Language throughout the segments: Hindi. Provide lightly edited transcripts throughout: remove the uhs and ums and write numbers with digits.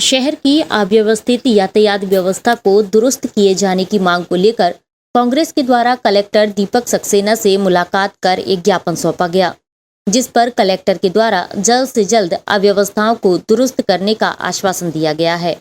शहर की अव्यवस्थित यातायात व्यवस्था को दुरुस्त किए जाने की मांग को लेकर कांग्रेस के द्वारा कलेक्टर दीपक सक्सेना से मुलाकात कर एक ज्ञापन सौंपा गया, जिस पर कलेक्टर के द्वारा जल्द से जल्द अव्यवस्थाओं को दुरुस्त करने का आश्वासन दिया गया है।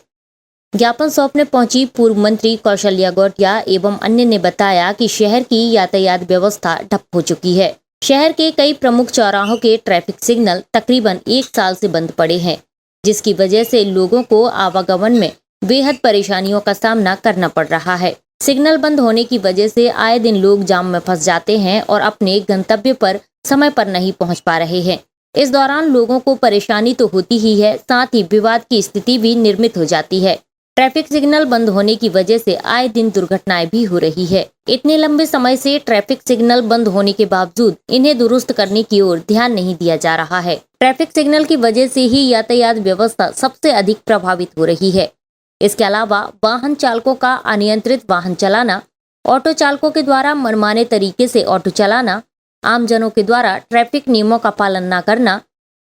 ज्ञापन सौंपने पहुंची पूर्व मंत्री कौशल्या गौटिया एवं अन्य ने बताया कि शहर की यातायात व्यवस्था ठप हो चुकी है। शहर के कई प्रमुख चौराहों के ट्रैफिक सिग्नल तकरीबन 1 साल से बंद पड़े हैं, जिसकी वजह से लोगों को आवागमन में बेहद परेशानियों का सामना करना पड़ रहा है। सिग्नल बंद होने की वजह से आए दिन लोग जाम में फंस जाते हैं और अपने गंतव्य पर समय पर नहीं पहुंच पा रहे हैं। इस दौरान लोगों को परेशानी तो होती ही है, साथ ही विवाद की स्थिति भी निर्मित हो जाती है। ट्रैफिक सिग्नल बंद होने की वजह से आए दिन दुर्घटनाएं भी हो रही है। इतने लंबे समय से ट्रैफिक सिग्नल बंद होने के बावजूद इन्हें दुरुस्त करने की ओर ध्यान नहीं दिया जा रहा है। ट्रैफिक सिग्नल की वजह से ही यातायात व्यवस्था सबसे अधिक प्रभावित हो रही है। इसके अलावा वाहन चालकों का अनियंत्रित वाहन चलाना, ऑटो चालकों के द्वारा मनमाने तरीके से ऑटो चलाना, आमजनों के द्वारा ट्रैफिक नियमों का पालन न करना,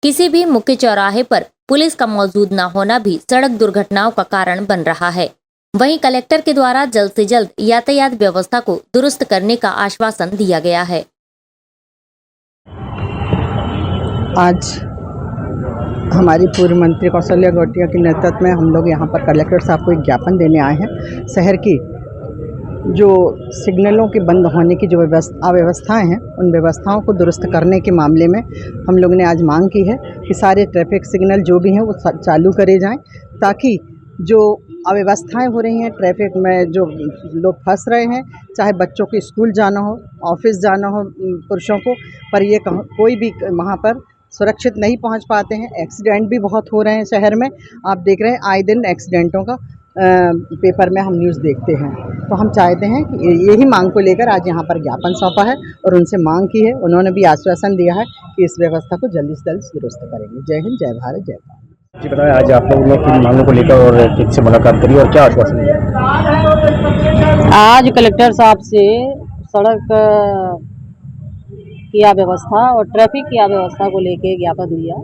किसी भी मुख्य चौराहे पर पुलिस का मौजूद न होना भी सड़क दुर्घटनाओं का कारण बन रहा है। वहीं कलेक्टर के द्वारा जल्द से जल्द यातायात व्यवस्था को दुरुस्त करने का आश्वासन दिया गया है। आज हमारी पूर्व मंत्री कौशल्या गौटिया के नेतृत्व में हम लोग यहाँ पर कलेक्टर साहब को एक ज्ञापन देने आए हैं। शहर की जो सिग्नलों के बंद होने की जो अव्यवस्थाएं हैं, उन व्यवस्थाओं को दुरुस्त करने के मामले में हम लोग ने आज मांग की है कि सारे ट्रैफिक सिग्नल जो भी हैं वो चालू करे जाएं, ताकि जो अव्यवस्थाएं हो रही हैं ट्रैफिक में, जो लोग फंस रहे हैं, चाहे बच्चों को स्कूल जाना हो, ऑफिस जाना हो पुरुषों को, पर ये कोई भी वहाँ पर सुरक्षित नहीं पहुँच पाते हैं। एक्सीडेंट भी बहुत हो रहे हैं शहर में, आप देख रहे हैं आए दिन एक्सीडेंटों का पेपर में हम न्यूज़ देखते हैं। तो हम चाहते हैं कि यही मांग को लेकर आज यहाँ पर ज्ञापन सौंपा है और उनसे मांग की है। उन्होंने भी आश्वासन दिया है कि इस व्यवस्था को जल्दी से जल्द दुरुस्त करेंगे। जय हिंद, जय भारत, जय भारत। जी बताएं, आज आप लोगों ने किन मांगों को लेकर और किससे मुलाकात करी और क्या आश्वासन दिया? आज कलेक्टर साहब से सड़क की अव्यवस्था और ट्रैफिक की अव्यवस्था को लेकर ज्ञापन दिया,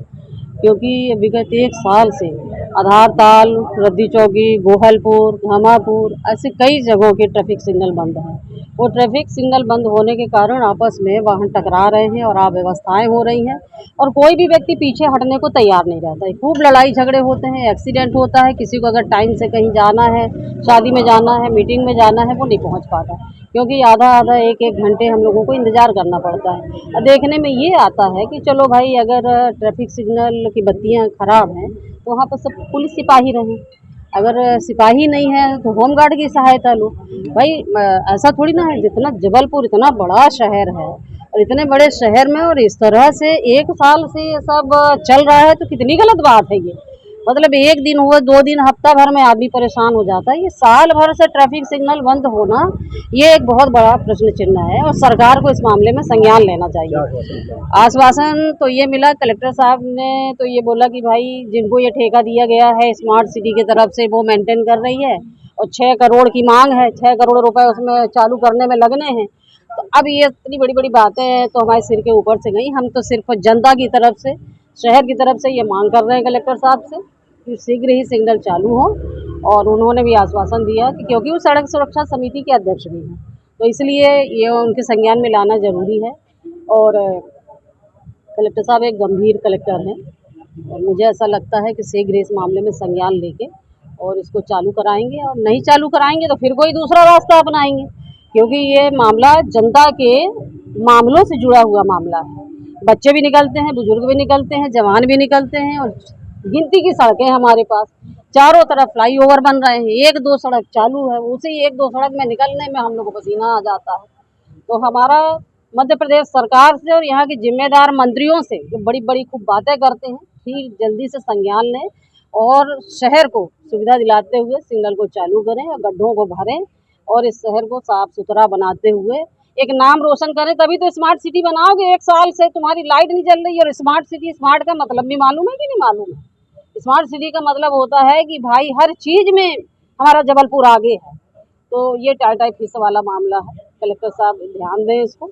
क्योंकि विगत 1 साल से आधारताल, रद्दी चौकी, गोहलपुर, घामापुर ऐसे कई जगहों के ट्रैफिक सिग्नल बंद हैं। वो ट्रैफिक सिग्नल बंद होने के कारण आपस में वाहन टकरा रहे हैं और अव्यवस्थाएं हो रही हैं और कोई भी व्यक्ति पीछे हटने को तैयार नहीं रहता है। खूब लड़ाई झगड़े होते हैं, एक्सीडेंट होता है। किसी को अगर टाइम से कहीं जाना है, शादी में जाना है, मीटिंग में जाना है, वो नहीं पहुँच पाता, क्योंकि आधा 1-1 घंटे हम लोगों को इंतज़ार करना पड़ता है। देखने में ये आता है कि चलो भाई, अगर ट्रैफिक सिग्नल की बत्तियाँ ख़राब हैं तो वहाँ पर सब पुलिस सिपाही रहें, अगर सिपाही नहीं है तो होमगार्ड की सहायता लो। भाई ऐसा थोड़ी ना है, जितना जबलपुर इतना बड़ा शहर है और इतने बड़े शहर में और इस तरह से 1 साल से ये सब चल रहा है, तो कितनी गलत बात है ये। मतलब 1 दिन हुआ, 2 दिन, हफ्ता भर में आदमी परेशान हो जाता है। ये साल भर से ट्रैफिक सिग्नल बंद होना, ये एक बहुत बड़ा प्रश्न चिन्ह है और सरकार को इस मामले में संज्ञान लेना चाहिए। आश्वासन तो ये मिला, कलेक्टर साहब ने तो ये बोला कि भाई जिनको ये ठेका दिया गया है स्मार्ट सिटी की तरफ से, वो मेंटेन कर रही है और 6 करोड़ की मांग है, 6 करोड़ रुपए उसमें चालू करने में लगने हैं। तो अब ये इतनी बड़ी बड़ी बातें तो हमारे सिर के ऊपर से गई। हम तो सिर्फ जनता की तरफ से, शहर की तरफ से ये मांग कर रहे हैं कलेक्टर साहब से कि शीघ्र ही सिग्नल चालू हो। और उन्होंने भी आश्वासन दिया कि क्योंकि वो सड़क सुरक्षा समिति के अध्यक्ष भी हैं, तो इसलिए ये उनके संज्ञान में लाना ज़रूरी है। और कलेक्टर साहब एक गंभीर कलेक्टर हैं और मुझे ऐसा लगता है कि शीघ्र इस मामले में संज्ञान लेके और इसको चालू कराएंगे, और नहीं चालू कराएंगे तो फिर कोई दूसरा रास्ता अपनाएंगे, क्योंकि ये मामला जनता के मामलों से जुड़ा हुआ मामला है। बच्चे भी निकलते हैं, बुजुर्ग भी निकलते हैं, जवान भी निकलते हैं और गिनती की सड़कें हमारे पास, चारों तरफ फ्लाईओवर बन रहे हैं, 1-2 सड़क चालू है, उसी 1-2 सड़क में निकलने में हम लोग को पसीना आ जाता है। तो हमारा मध्य प्रदेश सरकार से और यहाँ के जिम्मेदार मंत्रियों से, जो बड़ी बड़ी खूब बातें करते हैं, ठीक जल्दी से संज्ञान लें और शहर को सुविधा दिलाते हुए सिग्नल को चालू करें और गड्ढों को भरें और इस शहर को साफ सुथरा बनाते हुए एक नाम रोशन करें। तभी तो स्मार्ट सिटी बनाओगे। 1 साल से तुम्हारी लाइट नहीं जल रही और स्मार्ट सिटी, स्मार्ट का मतलब भी मालूम है कि नहीं मालूम है? स्मार्ट सिटी का मतलब होता है कि भाई हर चीज़ में हमारा जबलपुर आगे है। तो ये टाइप वाला मामला है, कलेक्टर साहब ध्यान दें इसको।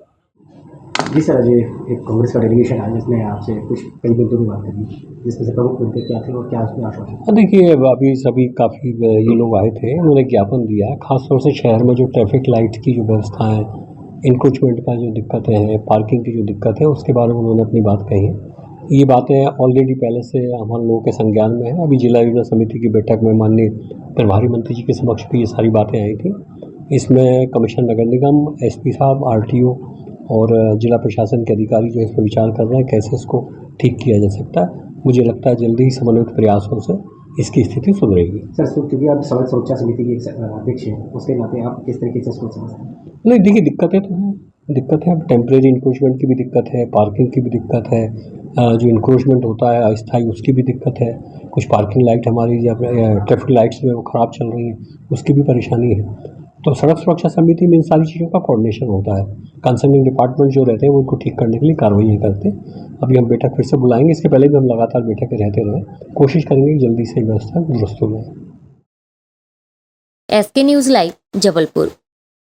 जी सर, अजय एक कांग्रेस का डेलीगेशन आया जिसने आपसे कुछ कई मुद्दों की बात करी, जिसमें से प्रमुख मुद्दे क्या थे और क्या उसमें आश्वासन? हाँ, देखिए अभी सभी काफ़ी ये लोग आए थे, उन्होंने ज्ञापन दिया है, खासतौर से शहर में जो ट्रैफिक लाइट की जो व्यवस्था है, इंक्रोचमेंट का जो दिक्कतें हैं, पार्किंग की जो दिक्कत है, उसके बारे में उन्होंने अपनी बात कही है। ये बातें ऑलरेडी पहले से हम लोगों के संज्ञान में है। अभी जिला योजना समिति की बैठक में माननीय प्रभारी मंत्री जी के समक्ष भी ये सारी बातें आई थी। इसमें कमिश्नर नगर निगम, एसपी साहब, आरटीओ और जिला प्रशासन के अधिकारी जो इस पर विचार कर रहे हैं कैसे इसको ठीक किया जा सकता है। मुझे लगता है जल्दी ही समन्वित प्रयासों से इसकी स्थिति सुधरेगी। सर, क्योंकि आप सड़क सुरक्षा समिति के अध्यक्ष हैं, उसके नाते आप किस तरीके से इसको समझते हैं? नहीं, देखिए दिक्कतें तो हैं, दिक्कत है। टेम्परेरी इंक्रोचमेंट की भी दिक्कत है, पार्किंग की भी दिक्कत है, जो इंक्रोचमेंट होता है अस्थायी उसकी भी दिक्कत है, कुछ पार्किंग लाइट हमारी या ट्रैफिक लाइट्स जो है वो ख़राब चल रही हैं, उसकी भी परेशानी है। तो सड़क सुरक्षा समिति में इन सारी चीज़ों का कोऑर्डिनेशन होता है। कंसर्निंग डिपार्टमेंट जो रहते हैं वो उनको ठीक करने के लिए कार्रवाई करते हैं। अभी हम बैठक फिर से बुलाएंगे, इसके पहले भी हम लगातार बैठकें रहते रहे, कोशिश करेंगे कि जल्दी से व्यवस्था दुरुस्त हो जाए। SK news live Jabalpur.